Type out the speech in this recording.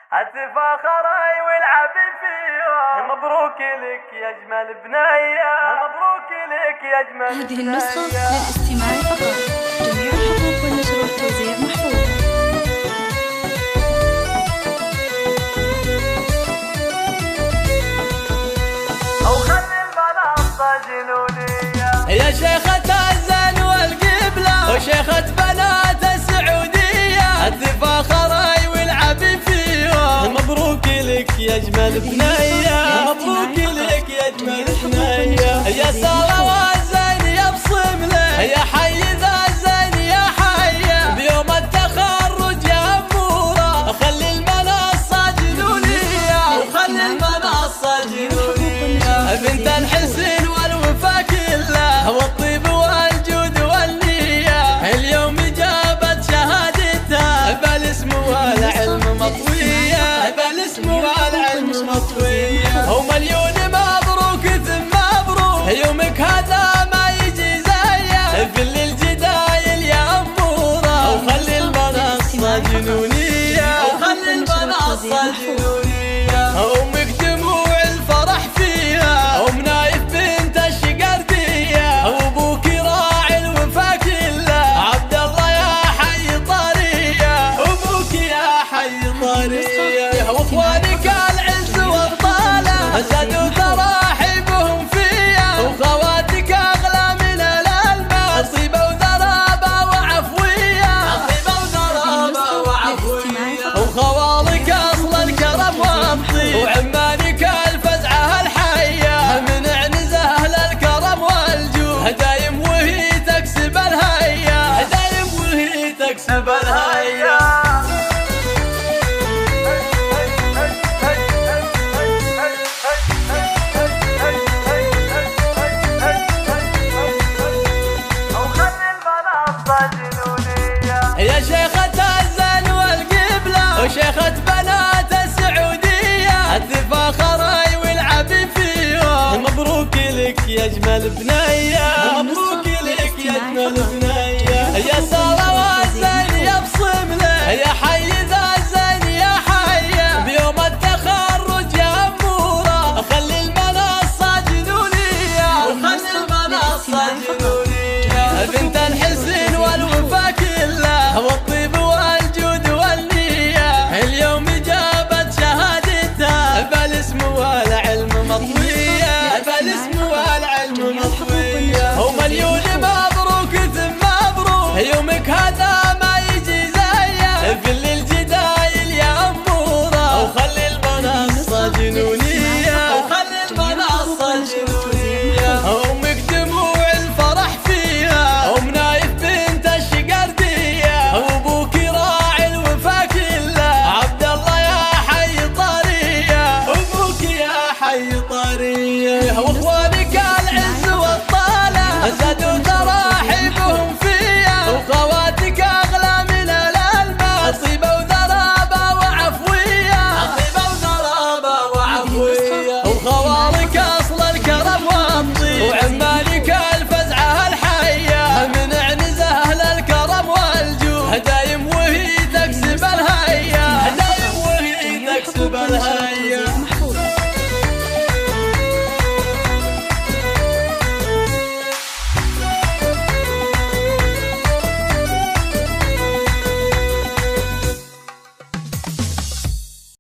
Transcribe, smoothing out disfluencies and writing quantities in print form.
تفاخري والعبي فيها. مبروك لك يا اجمل بنيه، مبروك لك يا اجمل هذه النسخة للاستماع فقط. جميع الحقوق والنشر والتوزيع محفوظ. او خلي المنصة جنونية يا شيخة الزين والقبلة وشيخة بنات السعودية، تفاخري والعبي فيها. مبروك لك يا اجمل بنيه، مبروك لك يا اجمل بنيه. يا سارة والزين يبصم له، يا حي ذا الزين يا حي بيوم التخرج يا اموره. خلي المنصة جنونية وخلي المنصة جنونية. بنت الحسن والوفا كله والطيب والجود والنية، اليوم جابت شهادتها بالاسم والعلم مطوية، بالاسم والعلم مطوية. ومليون مبروك ثم مبروك، يومك هذا ما يجي زيه في الجدايل يا أمورة. وخلي المنصة جنونية وخلي المنصة جنونية. أمك دموع الفرح فيها، ومنايف بنت الشقردية، وابوك راعي الوفا كله عبد الله يا حي طرية، وابوك يا حي طرية. واخوانك العز وابطاله زادوا تراحيبهم فيا، وخواتك اغلى من الالماس، طيبه وذرابه وعفويه، طيبه وذرابه وعفويه. وخوالك اصل الكرم والطيب، وعمانك الفزعه الحيه، من عنز اهل الكرم والجود، دايم وهي تكسب الهيه، دايم وهي تكسب الهيه. يا شيخة الزين والقبلة وشيخة بنات السعودية، تفاخري والعبي فيها. مبروك لك يا اجمل بنيه، مبروك لك يا اجمل بنيه. يا سارة والزين يبصم له، يا